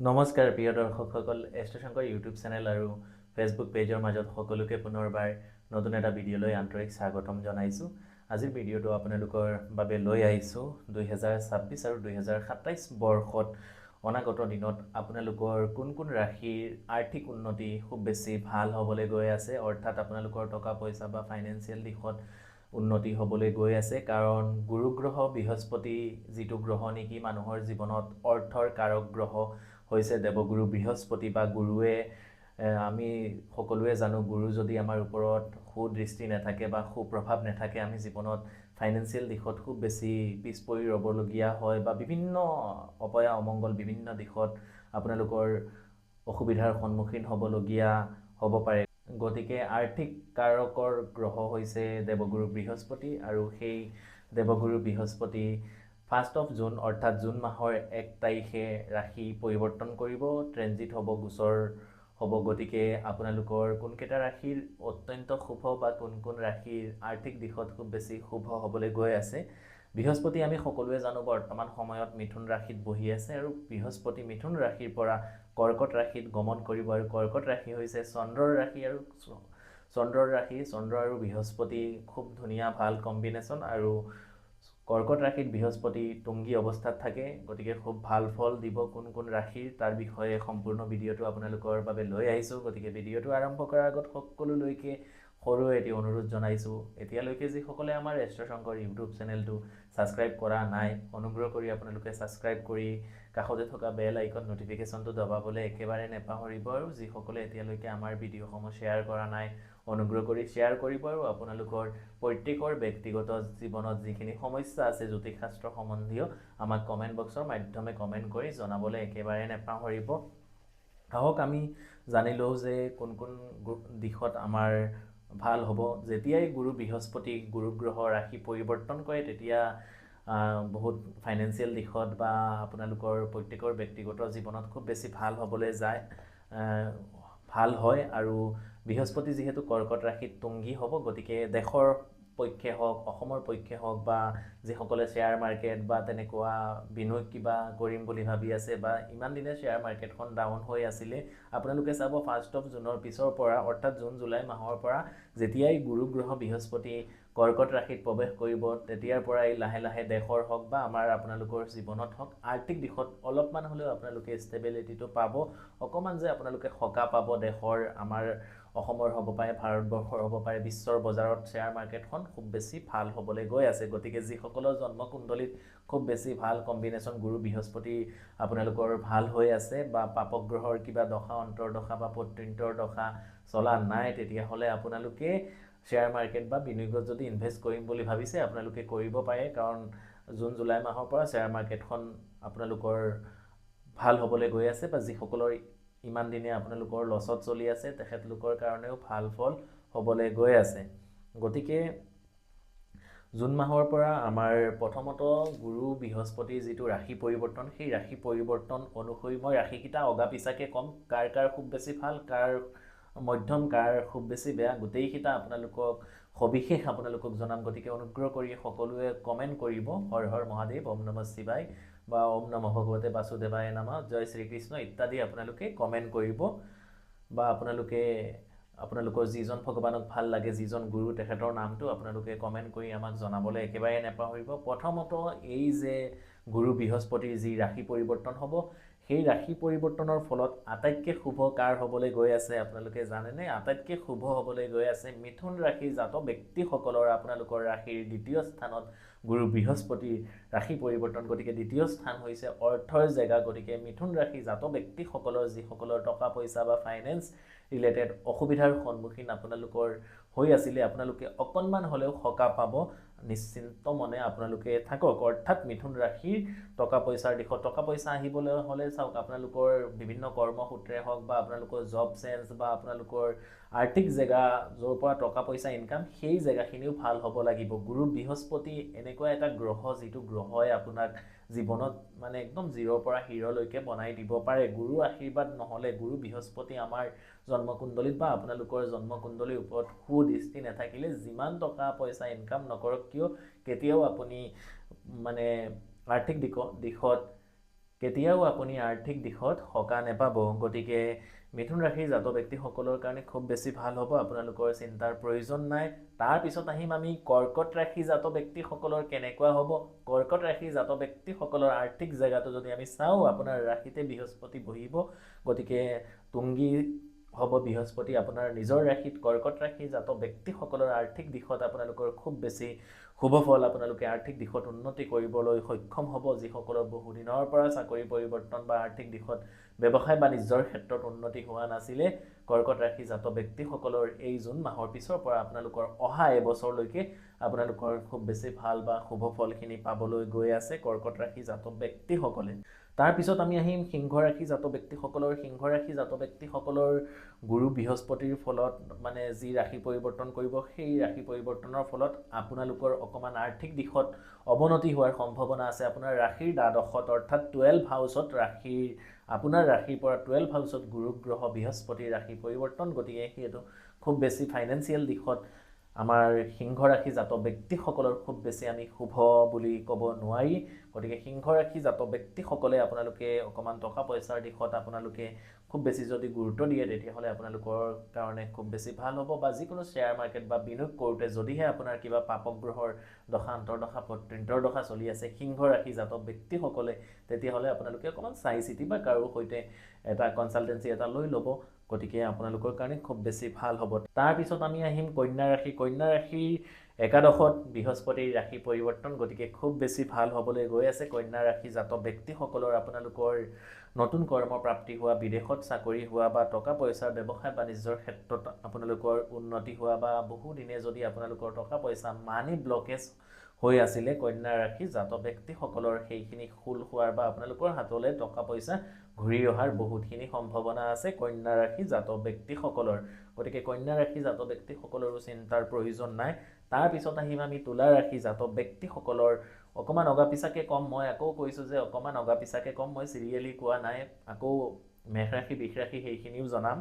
নমস্কাৰ প্ৰিয় দৰ্শকসকল, এষ্ট্ৰশংকৰ YouTube channel আৰু ফেচবুক পেজৰ মাজত সকলোকে পুনৰবাৰ নতুন এটা ভিডিঅ'লৈ আন্তৰিক স্বাগতম জনাইছোঁ। আজিৰ ভিডিঅ'টো আপোনালোকৰ বাবে লৈ আহিছোঁ 2026 আৰু 2027 বৰ্ষত অনাগত দিনত আপোনালোকৰ কোন কোন ৰাশিৰ আৰ্থিক উন্নতি খুব বেছি ভাল হ'বলৈ গৈ আছে, অৰ্থাৎ আপোনালোকৰ টকা পইচা বা ফাইনেন্সিয়েল দিশত উন্নতি হ'বলৈ গৈ আছে। কাৰণ গুৰু গ্ৰহ বৃহস্পতি যিটো গ্ৰহ নেকি মানুহৰ জীৱনত অৰ্থৰ কাৰক গ্ৰহ হৈছে দেৱগুৰু বৃহস্পতি বা গুৰুৱে। আমি সকলোৱে জানো গুৰু যদি আমাৰ ওপৰত সুদৃষ্টি নাথাকে বা সুপ্ৰভাৱ নাথাকে, আমি জীৱনত ফাইনেন্সিয়েল দিশত খুব বেছি পিছ পৰি ৰ'বলগীয়া হয় বা বিভিন্ন অপয়া অমংগল বিভিন্ন দিশত আপোনালোকৰ অসুবিধাৰ সন্মুখীন হ'বলগীয়া হ'ব পাৰে। গতিকে আৰ্থিক কাৰকৰ গ্ৰহ হৈছে দেৱগুৰু বৃহস্পতি, আৰু সেই দেৱগুৰু বৃহস্পতি 1 জুন অৰ্থাৎ জুন মাহৰ 1 তাৰিখে ৰাশি পৰিৱৰ্তন কৰিব, ট্ৰেনজিট হ'ব, গোচৰ হ'ব। গতিকে আপোনালোকৰ কোনকেইটা ৰাশিৰ অত্যন্ত শুভ বা কোন কোন ৰাশিৰ আৰ্থিক দিশত খুব বেছি শুভ হ'বলৈ গৈ আছে। বৃহস্পতি আমি সকলোৱে জানো বৰ্তমান সময়ত মিথুন ৰাশিত বহি আছে, আৰু বৃহস্পতি মিথুন ৰাশিৰ পৰা কৰ্কট ৰাশিত গমন কৰিব, আৰু কৰ্কট ৰাশি হৈছে চন্দ্ৰৰ ৰাশি, আৰু চন্দ্ৰ আৰু বৃহস্পতি খুব ধুনীয়া ভাল কম্বিনেশ্যন, আৰু কৰ্কট ৰাশিত বৃহস্পতি তুংগী অৱস্থাত থাকে। গতিকে খুব ভাল ফল দিব কোন কোন ৰাশিৰ, তাৰ বিষয়ে সম্পূৰ্ণ ভিডিঅ'টো আপোনালোকৰ বাবে লৈ আহিছোঁ। গতিকে ভিডিঅ'টো আৰম্ভ কৰাৰ আগত সকলোলৈকে সৰু এটি অনুৰোধ জনাইছোঁ, এতিয়ালৈকে যিসকলে আমাৰ এষ্ট্ৰশংকৰ ইউটিউব চেনেলটো ছাবস্ক্ৰাইব কৰা নাই, অনুগ্ৰহ কৰি আপোনালোকে ছাবস্ক্ৰাইব কৰি কাষতে থকা বেল আইকন নটিফিকেশ্যনটো দবাবলৈ একেবাৰে নেপাহৰিব, আৰু যিসকলে এতিয়ালৈকে আমাৰ ভিডিঅ'সমূহ শ্বেয়াৰ কৰা নাই, অনুগ্ৰহ কৰি শ্বেয়াৰ কৰিব, আৰু আপোনালোকৰ প্ৰত্যেকৰ ব্যক্তিগত জীৱনত যিখিনি সমস্যা আছে জ্যোতিষশাস্ত্ৰ সম্বন্ধীয় আমাক কমেণ্ট বক্সৰ মাধ্যমে কমেণ্ট কৰি জনাবলৈ একেবাৰে নেপাহৰিব। আহক আমি জানি লওঁ যে কোন কোন দিশত আমাৰ ভাল হ'ব। যেতিয়াই গুৰু বৃহস্পতি গুৰু গ্ৰহ ৰাশি পৰিৱৰ্তন কৰে, তেতিয়া বহুত ফাইনেন্সিয়েল দিশত বা আপোনালোকৰ প্ৰত্যেকৰ ব্যক্তিগত জীৱনত খুব বেছি ভাল হ'বলৈ যায়, ভাল হয়। আৰু বৃহস্পতি যিহেতু কৰ্কট ৰাশিত তুংগী হ'ব, গতিকে দেশৰ পক্ষে হওক, অসমৰ পক্ষে হওক, বা যিসকলে শ্বেয়াৰ মাৰ্কেট বা তেনেকুৱা বিনিয়োগ কিবা কৰিম বুলি ভাবি আছে, বা ইমান দিনে শ্বেয়াৰ মাৰ্কেটখন ডাউন হৈ আছিলে, আপোনালোকে চাব 1 জুনৰ পিছৰ পৰা অৰ্থাৎ জুন জুলাই মাহৰ পৰা যেতিয়াই গুৰু গ্ৰহ বৃহস্পতি কৰ্কট ৰাশিত প্ৰৱেশ কৰিব, তেতিয়াৰ পৰাই লাহে লাহে দেশৰ হওক বা আমাৰ আপোনালোকৰ জীৱনত হওক আৰ্থিক দিশত অলপমান হ'লেও আপোনালোকে ষ্টেবিলিটিটো পাব। অকণমান যে আপোনালোকে সকাহ পাব দেশৰ, আমাৰ অসমৰ হ'ব পাৰে, ভাৰতবৰ্ষৰ হ'ব পাৰে, বিশ্বৰ বজাৰত শ্বেয়াৰ মাৰ্কেটখন খুব বেছি ভাল হ'বলৈ গৈ আছে। গতিকে যিসকলৰ জন্মকুণ্ডলীত খুব বেছি ভাল কম্বিনেশ্যন গুৰু বৃহস্পতি আপোনালোকৰ ভাল হৈ আছে, বা পাপগ্ৰহৰ কিবা দশা অন্তৰ্দশা বা প্ৰত্যন্তৰ দশা চলা নাই, তেতিয়াহ'লে আপোনালোকে শ্বেয়াৰ মাৰ্কেট বা বিনিয়োগত যদি ইনভেষ্ট কৰিম বুলি ভাবিছে, আপোনালোকে কৰিব পাৰে। কাৰণ জুন জুলাই মাহৰ পৰা শ্বেয়াৰ মাৰ্কেটখন আপোনালোকৰ ভাল হ'বলৈ গৈ আছে, বা যিসকলৰ ইমান দিনে আপোনালোকৰ লছত চলি আছে তেখেতলোকৰ কাৰণেও ভাল ফল হ'বলৈ গৈ আছে। গতিকে জুন মাহৰ পৰা আমাৰ প্ৰথমত গুৰু বৃহস্পতিৰ যিটো ৰাশি পৰিৱৰ্তন, সেই ৰাশি পৰিৱৰ্তন অনুসৰি মই ৰাশিকেইটা অগা পিছাকৈ ক'ম, কাৰ কাৰ খুব বেছি ভাল, কাৰ মধ্যম, কাৰ খুব বেছি বেয়া, গোটেইকেইটা আপোনালোকক সবিশেষ আপোনালোকক জনাম। গতিকে অনুগ্ৰহ কৰি সকলোৱে কমেণ্ট কৰিব হৰ হৰ মহাদেৱ, ওম নমঃ শিৱায়, বা ওম নমঃ ভগৱতে বাসুদেৱায় নমঃ, জয় শ্ৰীকৃষ্ণ ইত্যাদি আপোনালোকে কমেণ্ট কৰিব, বা আপোনালোকৰ যিজন ভগৱানক ভাল লাগে, যিজন গুৰু, তেখেতৰ নামটো আপোনালোকে কমেণ্ট কৰি আমাক জনাবলৈ একেবাৰে নেপাহৰিব। প্ৰথমত এই যে গুৰু বৃহস্পতিৰ যি ৰাশি পৰিৱৰ্তন হ'ব, সেই ৰাশি পৰিৱৰ্তনৰ ফলত আটাইতকৈ শুভ কাৰ হ'বলৈ গৈ আছে আপোনালোকে জানেনে? আটাইতকৈ শুভ হ'বলৈ গৈ আছে মিথুন ৰাশিৰ জাতক ব্যক্তিসকলৰ। আপোনালোকৰ ৰাশিৰ দ্বিতীয় স্থানত গুৰু বৃহস্পতিৰ ৰাশি পৰিৱৰ্তন, গতিকে দ্বিতীয় স্থান হৈছে অৰ্থৰ জেগা। গতিকে মিথুন ৰাশি জাতক ব্যক্তিসকলৰ যিসকলৰ টকা পইচা বা ফাইনেন্স ৰিলেটেড অসুবিধাৰ সন্মুখীন আপোনালোকৰ হৈ আছিলে, আপোনালোকে অকণমান হ'লেও সকাহ পাব, নিশ্চিন্ত মনে আপোনালোকে থাকক। অৰ্থাৎ মিথুন ৰাশিৰ টকা পইচাৰ দিশত টকা পইচা আহিবলৈ হ'লে চাওক, আপোনালোকৰ বিভিন্ন কৰ্মসূত্ৰে হওক, বা আপোনালোকৰ জব চেঞ্জ, বা আপোনালোকৰ আৰ্থিক জেগা য'ৰ পৰা টকা পইচা ইনকাম, সেই জেগাখিনিও ভাল হ'ব লাগিব। গুৰু বৃহস্পতি এনেকুৱা এটা গ্ৰহ, যিটো গ্ৰহই আপোনাক জীৱনত মানে একদম জিৰৰ পৰা হিৰলৈকে বনাই দিব পাৰে। গুৰু আশীৰ্বাদ নহ'লে, গুৰু বৃহস্পতি আমাৰ জন্মকুণ্ডলীত বা আপোনালোকৰ জন্মকুণ্ডলীৰ ওপৰত সুদৃষ্টি নাথাকিলে, যিমান টকা পইচা ইনকাম নকৰক কিয়, কেতিয়াও আপুনি মানে আৰ্থিক দিশত কেতিয়াও আপুনি আৰ্থিক দিশত সকাহ নেপাব। গতিকে মিথুন ৰাশিৰ জাতক ব্যক্তিসকলৰ কাৰণে খুব বেছি ভাল হ'ব, আপোনালোকৰ চিন্তাৰ প্ৰয়োজন নাই। তাৰপিছত আহিম আমি কৰ্কট ৰাশি জাতক ব্যক্তিসকলৰ কেনেকুৱা হ'ব। কৰ্কট ৰাশি জাতক ব্যক্তিসকলৰ আৰ্থিক জেগাটো যদি আমি চাওঁ, আপোনাৰ ৰাশিতে বৃহস্পতি বহিব, গতিকে তুংগী হ'ব বৃহস্পতি আপোনাৰ নিজৰ ৰাশিত। কৰ্কট ৰাশি জাতক ব্যক্তিসকলৰ আৰ্থিক দিশত আপোনালোকৰ খুব বেছি শুভ ফল, আপোনালোকে আৰ্থিক দিশত উন্নতি কৰিবলৈ সক্ষম হ'ব। যিসকলৰ বহুদিনৰ পৰা চাকৰি পৰিৱৰ্তন বা আৰ্থিক দিশত ব্যৱসায় বাণিজ্যৰ ক্ষেত্ৰত উন্নতি হোৱা নাছিলে, কৰ্কট ৰাশি জাতক ব্যক্তিসকলৰ এই জুন মাহৰ পিছৰ পৰা আপোনালোকৰ অহা এবছৰলৈকে আপোনালোকৰ খুব বেছি ভাল বা শুভ ফলখিনি পাবলৈ গৈ আছে কৰ্কট ৰাশি জাতক ব্যক্তিসকলে। তাৰপিছত আমি আহিম সিংহ ৰাশি জাতক ব্যক্তিসকলৰ। সিংহ ৰাশি জাতক ব্যক্তিসকলৰ গুৰু বৃহস্পতিৰ ফলত মানে যি ৰাশি পৰিৱৰ্তন কৰিব, সেই ৰাশি পৰিৱৰ্তনৰ ফলত আপোনালোকৰ অকণমান আৰ্থিক দিশত অৱনতি হোৱাৰ সম্ভাৱনা আছে। আপোনাৰ ৰাশিৰ দ্বাদশত অৰ্থাৎ 12 হাউচত আপোনাৰ ৰাশিৰ পৰা 12 হাউচত গুৰু গ্ৰহ বৃহস্পতিৰ ৰাশি পৰিৱৰ্তন, গতিকে সেইটো খুব বেছি ফাইনেন্সিয়েল দিশত আমাৰ সিংহ ৰাশি জাতক ব্যক্তিসকলৰ খুব বেছি আমি শুভ বুলি ক'ব নোৱাৰি। গতিকে সিংহ ৰাশি জাতক ব্যক্তিসকলে আপোনালোকে অকণমান টকা পইচাৰ দিশত আপোনালোকে খুব বেছি যদি গুৰুত্ব দিয়ে, তেতিয়াহ'লে আপোনালোকৰ কাৰণে খুব বেছি ভাল হ'ব। বা যিকোনো শ্বেয়াৰ মাৰ্কেট বা বিনিয়োগ কৰোঁতে যদিহে আপোনাৰ কিবা পাপক গ্ৰহৰ দশা অন্তৰ্দশা পত্ৰিন্তৰ দশা চলি আছে সিংহ ৰাশি জাতক ব্যক্তিসকলে, তেতিয়াহ'লে আপোনালোকে অকণমান চাই চিতি বা কাৰো সৈতে এটা কনচালটেঞ্চি এটা লৈ ল'ব। গতিকে আপোনালোকৰ কাৰণে খুব বেছি ভাল হ'ব। তাৰপিছত আমি আহিম কন্যা ৰাশি। কন্যা ৰাশিৰ একাদশত বৃহস্পতিৰ ৰাশি পৰিৱৰ্তন, গতিকে খুব বেছি ভাল হ'বলৈ গৈ আছে কন্যা ৰাশি জাতক ব্যক্তিসকলৰ। আপোনালোকৰ নতুন কৰ্মপ্ৰাপ্তি হোৱা, বিদেশত চাকৰি হোৱা বা টকা পইচাৰ ব্যৱসায় বাণিজ্যৰ ক্ষেত্ৰত আপোনালোকৰ উন্নতি হোৱা, বা বহুদিনে যদি আপোনালোকৰ টকা পইচা মানি ব্লকেজ হৈ আছিলে কন্যা ৰাশি জাতক ব্যক্তিসকলৰ, সেইখিনি খুল হোৱাৰ বা আপোনালোকৰ হাতলৈ টকা পইচা ঘূৰি অহাৰ বহুতখিনি সম্ভাৱনা আছে কন্যা ৰাশি জাতক ব্যক্তিসকলৰ। গতিকে কন্যা ৰাশি জাতক ব্যক্তিসকলৰো চিন্তাৰ প্ৰয়োজন নাই। তাৰপিছত আহিম আমি তুলা ৰাশি জাতক ব্যক্তিসকলৰ। অকণমান অগা পিছাকে কম, মই আকৌ কৈছোঁ যে অকণমান অগা পিছাকে কম, মই চিৰিয়েলি কোৱা নাই। আকৌ মেষ ৰাশি বৃষ ৰাশি সেইখিনিও জনাম।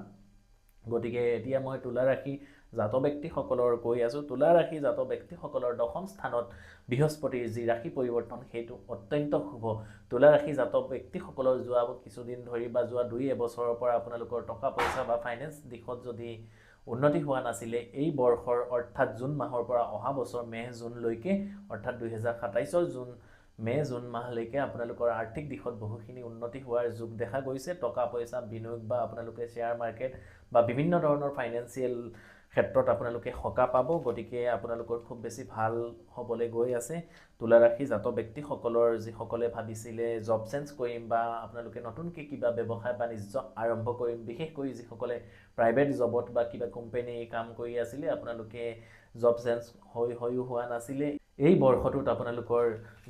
গতিকে এতিয়া মই তুলা ৰাশি জাতক ব্যক্তিসকলৰ কৈ আছোঁ। তুলা ৰাশি জাতক ব্যক্তিসকলৰ দশম স্থানত বৃহস্পতিৰ যি ৰাশি পৰিৱৰ্তন, সেইটো অত্যন্ত শুভ। তুলা ৰাশি জাতক ব্যক্তিসকলৰ যোৱা কিছুদিন ধৰি বা যোৱা 2 এবছৰৰ পৰা আপোনালোকৰ টকা পইচা বা ফাইনেন্স দিশত যদি উন্নতি হোৱা নাছিলে, এই বৰ্ষৰ অৰ্থাৎ জুন মাহৰ পৰা অহা বছৰ মে' জুনলৈকে, অৰ্থাৎ 2027 মে' জুন মাহলৈকে আপোনালোকৰ আৰ্থিক দিশত বহুখিনি উন্নতি হোৱাৰ যোগ দেখা গৈছে। টকা পইচা বিনিয়োগ বা আপোনালোকে শ্বেয়াৰ মাৰ্কেট বা বিভিন্ন ধৰণৰ ফাইনেন্সিয়েল ক্ষেত্ৰত আপোনালোকে সকাহ পাব। গতিকে আপোনালোকৰ খুব বেছি ভাল হ'বলৈ গৈ আছে তুলা ৰাশি জাতক ব্যক্তিসকলৰ। যিসকলে ভাবিছিলে জব চেঞ্জ কৰিম বা আপোনালোকে নতুনকৈ কিবা ব্যৱসায় বাণিজ্য আৰম্ভ কৰিম, বিশেষকৈ যিসকলে প্ৰাইভেট জবত বা কিবা কোম্পানী কাম কৰি আছিলে, আপোনালোকে জব চেঞ্জ হৈও হোৱা নাছিলে, এই বৰ্ষটোত আপোনালোকৰ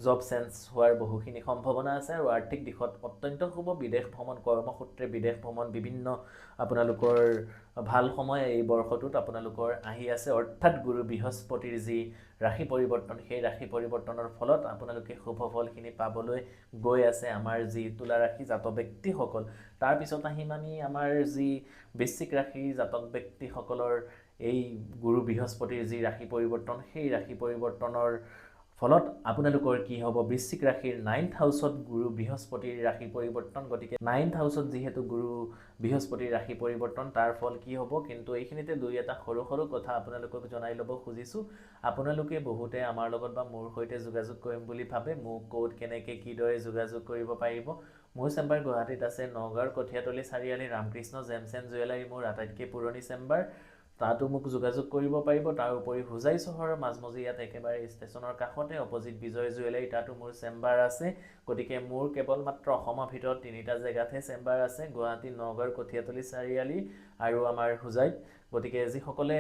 জব চেঞ্জ হোৱাৰ বহুখিনি সম্ভাৱনা আছে আৰু আৰ্থিক দিশত অত্যন্ত শুভ। বিদেশ ভ্ৰমণ, কৰ্মসূত্ৰে বিদেশ ভ্ৰমণ, বিভিন্ন আপোনালোকৰ ভাল সময় এই বৰ্ষটোত আপোনালোকৰ আহি আছে। অৰ্থাৎ গুৰু বৃহস্পতিৰ যি ৰাশি পৰিৱৰ্তন, সেই ৰাশি পৰিৱৰ্তনৰ ফলত আপোনালোকে শুভ ফলখিনি পাবলৈ গৈ আছে আমাৰ যি তুলা ৰাশি জাতক ব্যক্তিসকল। তাৰপিছত আহিম আমি আমাৰ যি বৃশ্চিক ৰাশি জাতক ব্যক্তিসকলৰ। এই গুৰু বৃহস্পতিৰ যি ৰাশি পৰিৱৰ্তন, সেই ৰাশি পৰিৱৰ্তনৰ ফলত আপোনালোকৰ কি হ'ব, বৃশ্চিক ৰাশিৰ 9th হাউচত গুৰু বৃহস্পতিৰ ৰাশি পৰিৱৰ্তন। গতিকে 9th হাউচত যিহেতু গুৰু বৃহস্পতিৰ ৰাশি পৰিৱৰ্তন, তাৰ ফল কি হ'ব, কিন্তু এইখিনিতে দুই এটা সৰু সৰু কথা আপোনালোকক জনাই ল'ব খুজিছোঁ। আপোনালোকে বহুতে আমাৰ লগত বা মোৰ সৈতে যোগাযোগ কৰিম বুলি ভাবে, মোক ক'ত কেনেকৈ কিদৰে যোগাযোগ কৰিব পাৰিব। মোৰ চেম্বাৰ গুৱাহাটীত আছে, নগাঁৱৰ কঠীয়াতলী চাৰিআলি ৰামকৃষ্ণ জেমছ এণ্ড জুৱেলাৰী মোৰ আটাইতকৈ পুৰণি চেম্বাৰ, তাতো মোক যোগাযোগ কৰিব পাৰিব। তাৰ উপৰি হোজাই চহৰৰ মাজমজি ইয়াত একেবাৰে ষ্টেচনৰ কাষতে অপজিট বিজয় জুৱেলাৰী, তাতো মোৰ চেম্বাৰ আছে। গতিকে মোৰ কেৱল মাত্ৰ অসমৰ ভিতৰত 3টা জেগাতহে চেম্বাৰ আছে, গুৱাহাটী, নগাঁৱৰ কঠীয়াতলী চাৰিআলি আৰু আমাৰ হোজাইত। গতিকে যিসকলে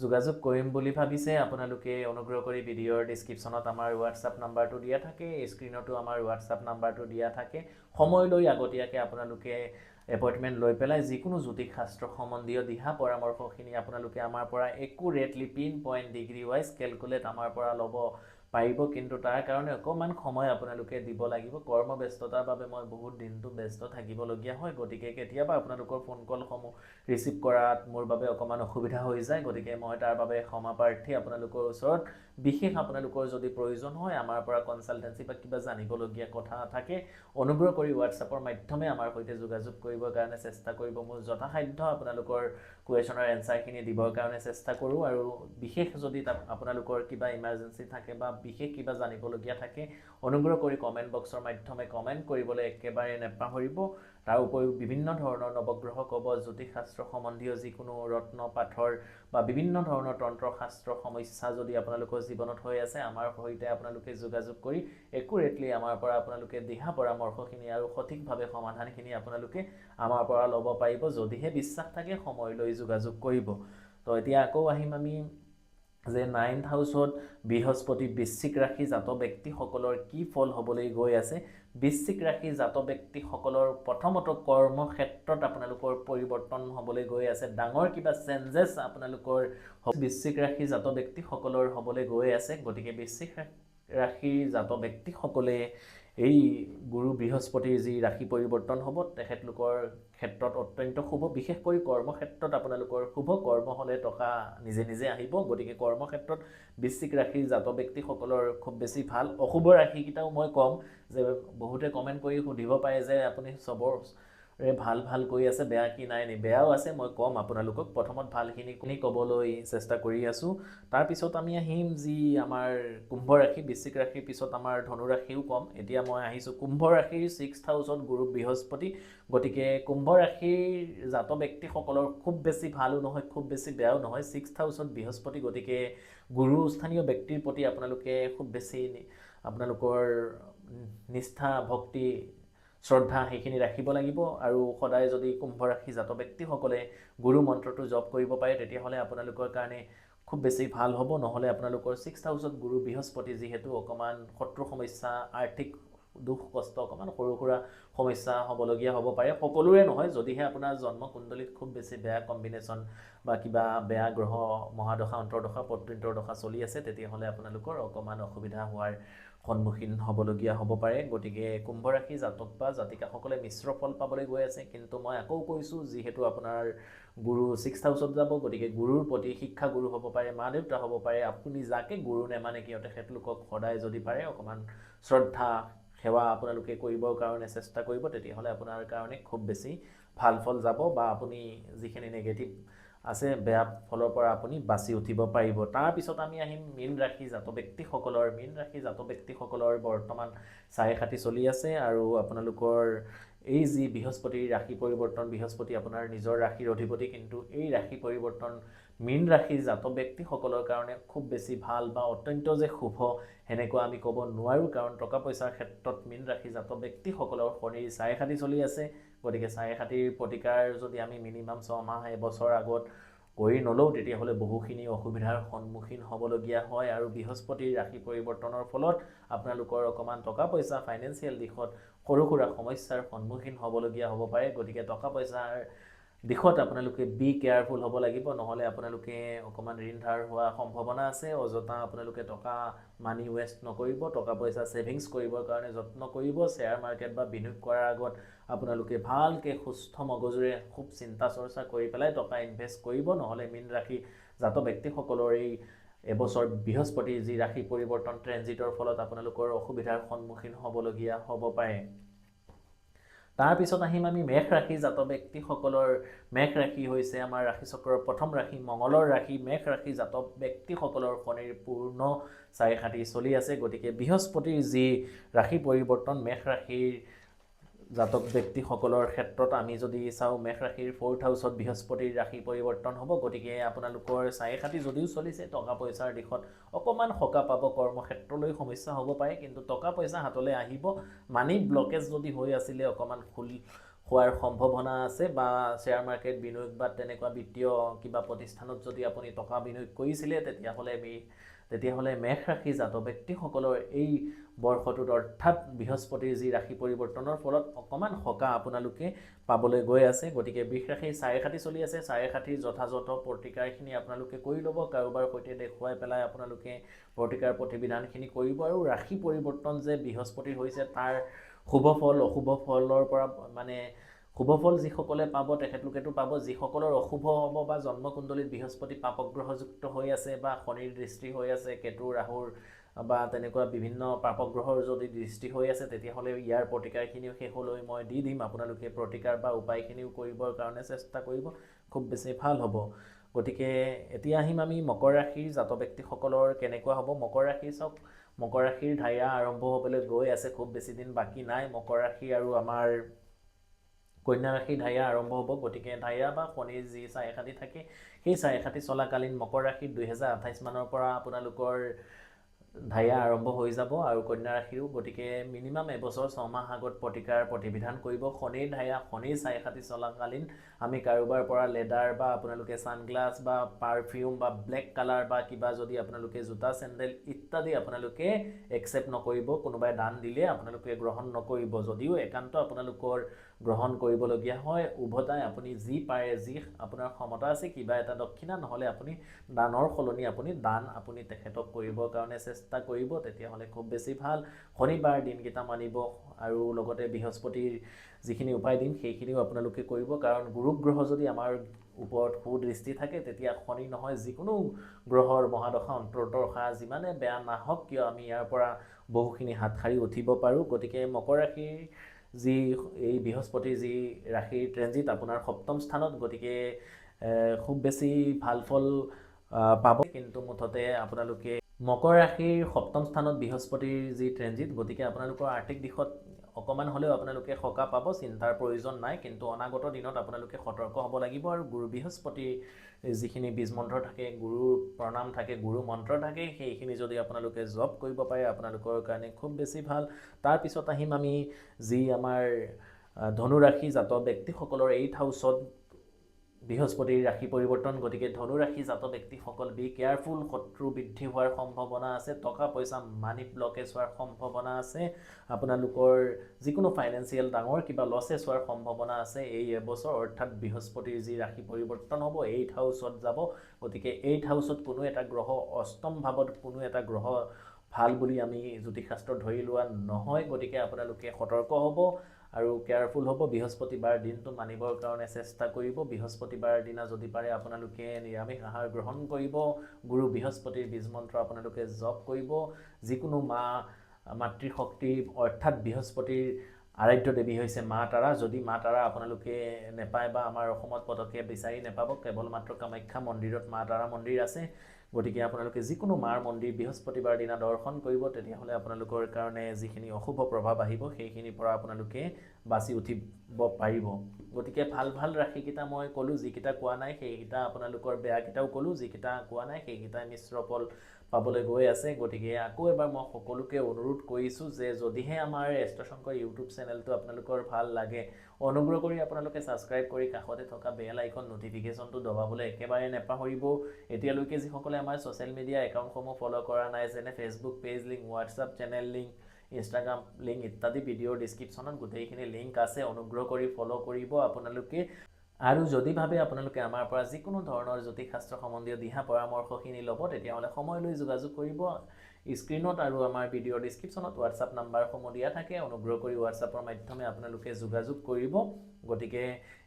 যোগাযোগ কৰিম বুলি ভাবিছে, আপোনালোকে অনুগ্ৰহ কৰি ভিডিঅ'ৰ ডিছক্ৰিপশ্যনত আমাৰ হোৱাটছআপ নাম্বাৰটো দিয়া থাকে, স্ক্ৰীণতো আমাৰ হোৱাটছআপ নাম্বাৰটো দিয়া থাকে। সময় লৈ আগতীয়াকৈ আপোনালোকে এপইণ্টমেণ্ট লৈ পেলাই যিকোনো জ্যোতিষ শাস্ত্ৰ সম্বন্ধীয় দিহা পৰামৰ্শখিনি আপোনালোকে আমাৰ পৰা accurately pinpoint degree wise calculate আমাৰ পৰা ল'ব পাৰিব, কিন্তু তাৰ কাৰণে অকণমান সময় আপোনালোকে দিব লাগিব। কৰ্মব্যস্ততাৰ বাবে মই বহুত দিনটো ব্যস্ত থাকিবলগীয়া হয়, গতিকে কেতিয়াবা আপোনালোকৰ ফোন কলসমূহ ৰিচিভ কৰাত মোৰ বাবে অকণমান অসুবিধা হৈ যায়, গতিকে মই তাৰ বাবে ক্ষমা প্ৰাৰ্থী আপোনালোকৰ ওচৰত। বিশেষ আপোনালোকৰ যদি প্ৰয়োজন হয়, আমাৰ পৰা কনচালটেঞ্চি বা কিবা জানিবলগীয়া কথা থাকে, অনুগ্ৰহ কৰি হোৱাটছআপৰ মাধ্যমে আমাৰ সৈতে যোগাযোগ কৰিবৰ কাৰণে চেষ্টা কৰিব। মোৰ যথাসাধ্য আপোনালোকৰ কুৱেশ্যনৰ এনচাৰখিনি দিবৰ কাৰণে চেষ্টা কৰোঁ, আৰু বিশেষ যদি তাত আপোনালোকৰ কিবা ইমাৰ্জেঞ্চি থাকে বা বিশেষ কিবা জানিবলগীয়া থাকে, অনুগ্ৰহ কৰি কমেণ্ট বক্সৰ মাধ্যমে কমেণ্ট কৰিবলৈ একেবাৰে নেপাহৰিব। তাৰ উপৰিও বিভিন্ন ধৰণৰ নৱগ্ৰহ কবচ, জ্যোতিষশাস্ত্ৰ সম্বন্ধীয় যিকোনো ৰত্ন পাথৰ বা বিভিন্ন ধৰণৰ তন্ত্ৰশাস্ত্ৰ সমস্যা যদি আপোনালোকৰ জীৱনত হৈ আছে, আমাৰ সৈতে আপোনালোকে যোগাযোগ কৰি একুৰেটলি আমাৰ পৰা আপোনালোকে দিহা পৰামৰ্শখিনি আৰু সঠিকভাৱে সমাধানখিনি আপোনালোকে আমাৰ পৰা ল'ব পাৰিব, যদিহে বিশ্বাস থাকে সময় লৈ যোগাযোগ কৰিব। তো এতিয়া আকৌ আহিম আমি যে 9th হাউচত বৃহস্পতি বৃশ্চিক ৰাশি জাত ব্যক্তিসকলৰ কি ফল হ'বলৈ গৈ আছে। বৃশ্চিক ৰাশি জাত ব্যক্তিসকলৰ প্ৰথমত কৰ্মক্ষেত্ৰত আপোনালোকৰ পৰিৱৰ্তন হ'বলৈ গৈ আছে, ডাঙৰ কিবা চেঞ্জেছ আপোনালোকৰ বৃশ্চিক ৰাশি জাত ব্যক্তিসকলৰ হ'বলৈ গৈ আছে। গতিকে বৃশ্চিক ৰাশিৰ জাত ব্যক্তিসকলে এই গুৰু বৃহস্পতিৰ যি ৰাশি পৰিৱৰ্তন হ'ব, তেখেতলোকৰ ক্ষেত্ৰত অত্যন্ত শুভ। বিশেষকৈ কৰ্মক্ষেত্ৰত আপোনালোকৰ শুভ, কৰ্ম হ'লে টকা নিজে নিজে আহিব। গতিকে কৰ্মক্ষেত্ৰত বৃশ্চিক ৰাশিৰ জাত ব্যক্তিসকলৰ খুব বেছি ভাল। অশুভ ৰাশিকেইটাও মই ক'ম, যে বহুতে কমেণ্ট কৰি সুধিব পাৰে যে আপুনি চবৰে ভাল ভাল কৈ আছে, বেয়া কি নাই নি। বেয়াও আছে, মই ক'ম আপোনালোকক। প্ৰথমত ভালখিনি ক'বলৈ চেষ্টা কৰি আছোঁ। তাৰপিছত আমি আহিম যি আমাৰ কুম্ভ ৰাশি, বৃশ্চিক ৰাশিৰ পিছত আমাৰ ধনু ৰাশিও ক'ম। এতিয়া মই আহিছোঁ কুম্ভ ৰাশিৰ 6th হাউচত গুৰু বৃহস্পতি। গতিকে কুম্ভ ৰাশিৰ জাত ব্যক্তিসকলৰ খুব বেছি ভালো নহয়, খুব বেছি বেয়াও নহয়। 6th হাউচত বৃহস্পতি, গতিকে গুৰু স্থানীয় ব্যক্তিৰ প্ৰতি আপোনালোকে খুব বেছি আপোনালোকৰ নিষ্ঠা, ভক্তি, শ্ৰদ্ধা সেইখিনি ৰাখিব লাগিব। আৰু সদায় যদি কুম্ভ ৰাশি জাত ব্যক্তিসকলে গুৰু মন্ত্ৰটো জপ কৰিব পাৰে, তেতিয়াহ'লে আপোনালোকৰ কাৰণে খুব বেছি ভাল হ'ব। নহ'লে আপোনালোকৰ 6th হাউচত গুৰু বৃহস্পতি যিহেতু অকণমান শত্ৰু সমস্যা, আৰ্থিক দুখ কষ্ট, অকণমান সৰু সুৰা সমস্যা হ'বলগীয়া হ'ব পাৰে। সকলোৰে নহয়, যদিহে আপোনাৰ জন্মকুণ্ডলীত খুব বেছি বেয়া কম্বিনেশ্যন বা কিবা বেয়া গ্ৰহ মহাদশা, অন্তৰ্দশা, পত্ৰিন্তৰ্দশা চলি আছে, তেতিয়াহ'লে আপোনালোকৰ অকণমান অসুবিধা হোৱাৰ সন্মুখীন হ'বলগীয়া হ'ব পাৰে। গতিকে কুম্ভ ৰাশি জাতক বা জাতিকাসকলে মিশ্ৰ ফল পাবলৈ গৈ আছে। কিন্তু মই আকৌ কৈছোঁ, যিহেতু আপোনাৰ গুৰু 6th হাউচত যাব, গতিকে গুৰুৰ প্ৰতি শিক্ষা গুৰু হ'ব পাৰে, মা দেউতা হ'ব পাৰে, আপুনি যাকে গুৰু নেমানে কিয় তেখেতলোকক সদায় যদি পাৰে অকণমান শ্ৰদ্ধা সেৱা আপোনালোকে কৰিবৰ কাৰণে চেষ্টা কৰিব, তেতিয়াহ'লে আপোনাৰ কাৰণে খুব বেছি ভাল ফল যাব, বা আপুনি যিখিনি নেগেটিভ আছে বেয়া ফলৰ পৰা আপুনি বাচি উঠিব পাৰিব। তাৰপিছত আমি আহিম মীন ৰাশি জাত ব্যক্তিসকলৰ। মীন ৰাশি জাত ব্যক্তিসকলৰ বৰ্তমান 4 চলি আছে, আৰু আপোনালোকৰ এই যি বৃহস্পতিৰ ৰাশি পৰিৱৰ্তন, বৃহস্পতি আপোনাৰ নিজৰ ৰাশিৰ অধিপতি, কিন্তু এই ৰাশি পৰিৱৰ্তন মীন ৰাশিৰ জাত ব্যক্তিসকলৰ কাৰণে খুব বেছি ভাল বা অত্যন্ত যে শুভ সেনেকুৱা আমি ক'ব নোৱাৰোঁ, কাৰণ টকা পইচাৰ ক্ষেত্ৰত মীন ৰাশি জাত ব্যক্তিসকলৰ শনিৰ 4 চলি আছে। গতিকে 4 প্ৰতিকাৰ যদি আমি মিনিমাম 6 মাহ এবছৰ আগত কৰি নলওঁ, তেতিয়াহ'লে বহুখিনি অসুবিধাৰ সন্মুখীন হ'বলগীয়া হয়। আৰু বৃহস্পতিৰ ৰাশি পৰিৱৰ্তনৰ ফলত আপোনালোকৰ অকণমান টকা পইচা, ফাইনেন্সিয়েল দিশত সৰু সুৰা সমস্যাৰ সন্মুখীন হ'বলগীয়া হ'ব পাৰে। গতিকে টকা পইচাৰ দিশত আপোনালোকে বি কেয়াৰফুল হ'ব লাগিব, নহ'লে আপোনালোকে অকণমান ঋণ ধাৰ হোৱা সম্ভাৱনা আছে। অযথা আপোনালোকে টকা মানি ৱেষ্ট নকৰিব, টকা পইচা ছেভিংছ কৰিবৰ কাৰণে যত্ন কৰিব। শ্বেয়াৰ মাৰ্কেট বা বিনিয়োগ কৰাৰ আগত আপোনালোকে ভালকৈ সুস্থ মগজুৰে খুব চিন্তা চৰ্চা কৰি পেলাই টকা ইনভেষ্ট কৰিব, নহ'লে মীন ৰাশি জাত ব্যক্তিসকলৰ এই এবছৰ বৃহস্পতিৰ যি ৰাশি পৰিৱৰ্তন ট্ৰেনজিটৰ ফলত আপোনালোকৰ অসুবিধাৰ সন্মুখীন হ'বলগীয়া হ'ব পাৰে। তাৰপিছত আহিম আমি মেষ ৰাশি জাত ব্যক্তিসকলৰ। মেষ ৰাশি হৈছে আমাৰ ৰাশিচক্ৰৰ প্ৰথম ৰাশি, মঙলৰ ৰাশি। মেষ ৰাশি জাত ব্যক্তিসকলৰ শনিৰ পূৰ্ণ 4 চলি আছে। গতিকে বৃহস্পতিৰ যি ৰাশি পৰিৱৰ্তন মেষ ৰাশিৰ জাতক ব্যক্তিসকলৰ ক্ষেত্ৰত আমি যদি চাওঁ, মেষ ৰাশিৰ 4th হাউচত বৃহস্পতিৰ ৰাশি পৰিৱৰ্তন হ'ব। গতিকে আপোনালোকৰ 4 যদিও চলিছে, টকা পইচাৰ দিশত অকণমান সকাহ পাব, কৰ্মক্ষেত্ৰলৈ সমস্যা হ'ব পাৰে, কিন্তু টকা পইচা হাতলৈ আহিব। মানি ব্লকেজ যদি হৈ আছিলে অকণমান হোৱাৰ সম্ভাৱনা আছে, বা শ্বেয়াৰ মাৰ্কেট বিনিয়োগ বা তেনেকুৱা বিত্তীয় কিবা প্ৰতিষ্ঠানত যদি আপুনি টকা বিনিয়োগ কৰিছিলে, তেতিয়াহ'লে আমি তেতিয়াহ'লে মেষ ৰাশি জাতক ব্যক্তিসকলৰ এই বৰ্ষটোত অৰ্থাৎ বৃহস্পতিৰ যি ৰাশি পৰিৱৰ্তনৰ ফলত অকণমান সকাহ আপোনালোকে পাবলৈ গৈ আছে। গতিকে বৃষ ৰাশিৰ 4-5 চলি আছে, 4-5 যথাযথ প্ৰতিকাৰখিনি আপোনালোকে কৰি ল'ব। কাৰোবাৰ সৈতে দেখুৱাই পেলাই আপোনালোকে প্ৰতিকাৰ প্ৰতিবিধানখিনি কৰিব। আৰু ৰাশি পৰিৱৰ্তন যে বৃহস্পতিৰ হৈছে তাৰ শুভ ফল অশুভ ফলৰ পৰা মানে শুভ ফল যিসকলে পাব তেখেতলোকেতো পাব, যিসকলৰ অশুভ হ'ব বা জন্মকুণ্ডলীত বৃহস্পতি পাপগ্ৰহযুক্ত হৈ আছে বা শনিৰ দৃষ্টি হৈ আছে, কেতু ৰাহুৰ বা তেনেকুৱা বিভিন্ন পাপগ্ৰহৰ যদি দৃষ্টি হৈ আছে, তেতিয়াহ'লে ইয়াৰ প্ৰতিকাৰখিনিও শেষলৈ মই দি দিম। আপোনালোকে প্ৰতিকাৰ বা উপায়খিনিও কৰিবৰ কাৰণে চেষ্টা কৰিব, খুব বেছি ভাল হ'ব। গতিকে এতিয়া আহিম আমি মকৰ ৰাশিৰ জাতক ব্যক্তিসকলৰ কেনেকুৱা হ'ব। মকৰ ৰাশি চাওক, মকৰ ৰাশিৰ ঢাইয়া আৰম্ভ হ'বলৈ গৈ আছে, খুব বেছি দিন বাকী নাই। মকৰ ৰাশি আৰু আমাৰ কন্যা ৰাশিৰ ঢাইয়া আৰম্ভ হ'ব। গতিকে ঢাইয়া বা শনিৰ যি 4-5 থাকে, সেই 4-5 চলাকালীন মকৰ ৰাশিত 2028 মানৰ পৰা আপোনালোকৰ ঢাইয়া আৰম্ভ হৈ যাব আৰু কন্যা ৰাশিও। গতিকে মিনিমাম এবছৰ 6 মাহ আগত প্ৰতিকাৰ প্ৰতিবিধান কৰিব। শনিৰ ঢাইয়া, শনিৰ 4-5 চলাকালীন আমি কাৰোবাৰ পৰা লেডাৰ বা আপোনালোকে ছানগ্লাছ বা পাৰফিউম বা ব্লেক কালাৰ বা কিবা যদি আপোনালোকে জোতা চেণ্ডেল ইত্যাদি আপোনালোকে একচেপ্ট নকৰিব। কোনোবাই দান দিলে আপোনালোকে গ্ৰহণ নকৰিব। যদিও একান্ত আপোনালোকৰ গ্ৰহণ কৰিবলগীয়া হয়, উভতাই আপুনি যি পাৰে, যি আপোনাৰ ক্ষমতা আছে, কিবা এটা দক্ষিণা নহ'লে আপুনি দানৰ সলনি আপুনি দান আপুনি তেখেতক কৰিবৰ কাৰণে চেষ্টা কৰিব। তেতিয়াহ'লে খুব বেছি ভাল। শনিবাৰ দিনকেইটা মানিব আৰু লগতে বৃহস্পতিৰ যিখিনি উপায় দিম সেইখিনিও আপোনালোকে কৰিব। কাৰণ গুৰুগ্ৰহ যদি আমাৰ ওপৰত সুদৃষ্টি থাকে, তেতিয়া শনি নহয় যিকোনো গ্ৰহৰ মহাদশা অন্তৰ্দশা যিমানে বেয়া নাহক কিয় আমি ইয়াৰ পৰা বহুখিনি হাত সাৰি উঠিব পাৰোঁ। গতিকে মকৰ ৰাশিৰ যি এই বৃহস্পতিৰ যি ৰাশিৰ ট্ৰেনজিট আপোনাৰ 7ম স্থানত, গতিকে খুব বেছি ভাল ফল পাব। কিন্তু মুঠতে আপোনালোকে মকৰ ৰাশিৰ 7ম স্থানত বৃহস্পতিৰ যি ট্ৰেনজিট, গতিকে আপোনালোকৰ আৰ্থিক দিশত অকণমান হ'লেও আপোনালোকে সকাহ পাব, চিন্তাৰ প্ৰয়োজন নাই। কিন্তু অনাগত দিনত আপোনালোকে সতৰ্ক হ'ব লাগিব। আৰু গুৰু বৃহস্পতিৰ যিখিনি বীজ মন্ত্ৰ থাকে, গুৰুৰ প্ৰণাম থাকে, গুৰু মন্ত্ৰ থাকে, সেইখিনি যদি আপোনালোকে জপ কৰিব পাৰে আপোনালোকৰ কাৰণে খুব বেছি ভাল। তাৰপিছত আহিম আমি যি আমাৰ ধনু ৰাশি জাতক ব্যক্তিসকলৰ 8th হাউচত বৃহস্পতিৰ ৰাশি পৰিৱৰ্তন। গতিকে ধনু ৰাশি জাতক ব্যক্তিসকল বি কেয়াৰফুল, শত্ৰু বৃদ্ধি হোৱাৰ সম্ভাৱনা আছে, টকা পইচা মানি ব্লকেজ হোৱাৰ সম্ভাৱনা আছে, আপোনালোকৰ যিকোনো ফাইনেন্সিয়েল ডাঙৰ কিবা লছেছ হোৱাৰ সম্ভাৱনা আছে এই এবছৰ। অৰ্থাৎ বৃহস্পতিৰ যি ৰাশি পৰিৱৰ্তন হ'ব 8th হাউচত যাব। গতিকে 8th হাউচত কোনো এটা গ্ৰহ, অষ্টম ভাৱত কোনো এটা গ্ৰহ ভাল বুলি আমি জ্যোতিষশাস্ত্ৰত ধৰি লোৱা নহয়। গতিকে আপোনালোকে সতৰ্ক হ'ব আৰু কেয়াৰফুল হ'ব। বৃহস্পতিবাৰ দিনটো মানিবৰ কাৰণে চেষ্টা কৰিব। বৃহস্পতিবাৰ দিনা যদি পাৰে আপোনালোকে নিৰামিষ আহাৰ গ্ৰহণ কৰিব। গুৰু বৃহস্পতিৰ বীজ মন্ত্ৰ আপোনালোকে জপ কৰিব। যিকোনো মাতৃশক্তি অৰ্থাৎ বৃহস্পতিৰ আৰাধ্য দেৱী হৈছে মা তাৰা। যদি মা তাৰা আপোনালোকে নেপায় বা আমাৰ অসমত পতকে বিচাৰি নেপাব, কেৱল মাত্ৰ কামাখ্যা মন্দিৰত মা তাৰা মন্দিৰ আছে। গতিকে আপোনালোকে যিকোনো মাৰ মন্দিৰ বৃহস্পতিবাৰ দিনা দৰ্শন কৰিব। তেতিয়াহ'লে আপোনালোকৰ কাৰণে যিখিনি অশুভ প্ৰভাৱ আহিব সেইখিনিৰ পৰা আপোনালোকে বাচি উঠিব পাৰিব। গতিকে ভাল ভাল ৰাশিকেইটা মই ক'লোঁ, যিকেইটা কোৱা নাই সেইকেইটা আপোনালোকৰ বেয়াকেইটাও ক'লোঁ, যিকেইটা কোৱা নাই সেইকেইটাই মিশ্ৰ ফল পাবলৈ গৈ আছে। গতিকে আকৌ এবাৰ মই সকলোকে অনুৰোধ কৰিছোঁ যে যদিহে আমাৰ এষ্ট্ৰশংকৰ ইউটিউব চেনেলটো আপোনালোকৰ ভাল লাগে, অনুগ্ৰহ কৰি আপোনালোকে ছাবস্ক্ৰাইব কৰি কাষতে থকা বেল আইকন নটিফিকেশ্যনটো দবাবলৈ একেবাৰে নেপাহৰিব। এতিয়ালৈকে যিসকলে আমাৰ ছ'চিয়েল মিডিয়া একাউণ্টসমূহ ফ'ল' কৰা নাই, যেনে Facebook page link, WhatsApp channel link, Instagram link ইত্যাদি ভিডিঅ'ৰ ডিছক্ৰিপশ্যনত গোটেইখিনি লিংক আছে, অনুগ্ৰহ কৰি ফ'ল' কৰিব আপোনালোকে। আৰু যদি ভাবে আপোনালোকে আমাৰ পৰা যিকোনো ধৰণৰ জ্যোতিষশাস্ত্ৰ সম্বন্ধীয় দিহা পৰামৰ্শখিনি ল'ব, তেতিয়াহ'লে সময় লৈ যোগাযোগ কৰিব। স্ক্ৰীণত আৰু আমাৰ ভিডিঅ'ৰ ডিছক্ৰিপশ্যনত হোৱাটছআপ নাম্বাৰসমূহ দিয়া থাকে, অনুগ্ৰহ কৰি হোৱাটছআপৰ মাধ্যমে আপোনালোকে যোগাযোগ কৰিব। গতিকে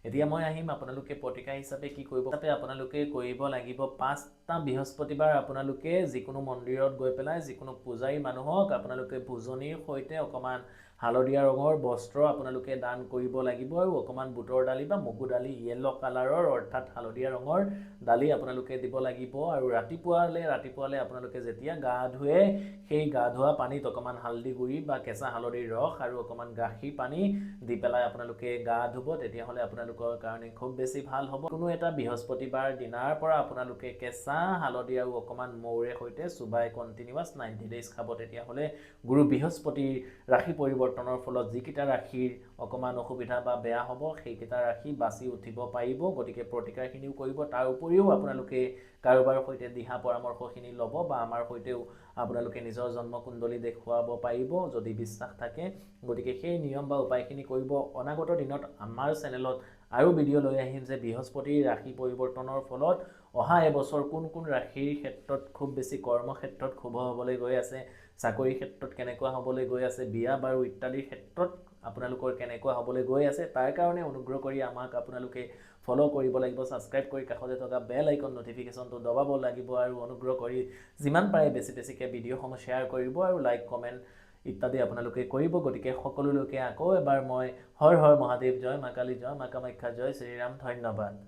এতিয়া মই আহিম আপোনালোকে প্ৰতিকাৰ হিচাপে কি কৰিব। তাতে আপোনালোকে কৰিব লাগিব 5টা বৃহস্পতিবাৰ আপোনালোকে যিকোনো মন্দিৰত গৈ পেলাই যিকোনো পূজাৰী মানুহক আপোনালোকে ভোজনিৰ সৈতে অকণমান হালধীয়া ৰঙৰ বস্ত্ৰ আপোনালোকে দান কৰিব লাগিব আৰু অকণমান বুটৰ দালি বা মগু দালি য়েল্ল' কালাৰৰ অৰ্থাৎ হালধীয়া ৰঙৰ দালি আপোনালোকে দিব লাগিব। আৰু ৰাতিপুৱালে আপোনালোকে যেতিয়া গা ধুৱে সেই গা ধোৱা পানীত অকণমান হালধি গুড়ি বা কেঁচা হালধিৰ ৰস আৰু অকণমান গাখীৰ পানী দি পেলাই আপোনালোকে গা ধুব। হ'ব তেতিয়াহ'লে আপোনালোকৰ কাৰণে খুব বেছি ভাল হ'ব কোনো এটা বৃহস্পতিবাৰ দিনাৰ পৰা আপোনালোকে কেঁচা হালধি আৰু অকণমান মৌৰে সৈতে চুবাই কণ্টিনিউৱাছ 90 ডেইজ খাব তেতিয়াহ'লে গুৰু বৃহস্পতিৰ ৰাশি পৰিৱৰ্তনৰ ফলত যিকেইটা ৰাশিৰ অকণমান অসুবিধা বা বেয়া হ'ব সেইকেইটা ৰাশি বাচি উঠিব পাৰিব গতিকে প্ৰতিকাৰখিনিও কৰিব তাৰ উপৰিও আপোনালোকে কাৰোবাৰ সৈতে দিহা পৰামৰ্শখিনি ল'ব বা আমাৰ সৈতেও আপোনালোকে নিজৰ জন্মকুণ্ডলী দেখুৱাব পাৰিব যদি বিশ্বাস থাকে গতিকে সেই নিয়ম বা উপায়খিনি কৰিব অনাগত দিনত আমাৰ চেনেলত আৰু ভিডিঅ' লৈ আহিম যে বৃহস্পতিৰ ৰাশি পৰিৱৰ্তনৰ ফলত অহা এবছৰ কোন কোন ৰাশিৰ ক্ষেত্ৰত খুব বেছি কৰ্মক্ষেত্ৰত শুভ হ'বলৈ গৈ আছে চাকৰি ক্ষেত্ৰত কেনেকুৱা হ'বলৈ গৈ আছে বিয়া বাৰু ইত্যাদিৰ ক্ষেত্ৰত আপোনালোকৰ কেনেকুৱা হ'বলৈ গৈ আছে তাৰ কাৰণে অনুগ্ৰহ কৰি আমাক আপোনালোকে ফলো কৰিব লাগিব সাবস্ক্ৰাইব কৰি কাষতে থকা বেল আইকন নটিফিকেশনটো দবাব লাগিব আৰু অনুগ্ৰহ কৰি যিমান পাৰে বেছিকৈ ভিডিঅ'সমূহ শ্বেয়াৰ কৰিব আৰু লাইক কমেন্ট ইত্যাদি আপোনালোকে কৰিব গতিকে সকলোলৈকে আকৌ এবাৰ মই হৰ হৰ মহাদেৱ জয় মা কালী জয় মা কামাখ্যা জয় শ্ৰীৰাম ধন্যবাদ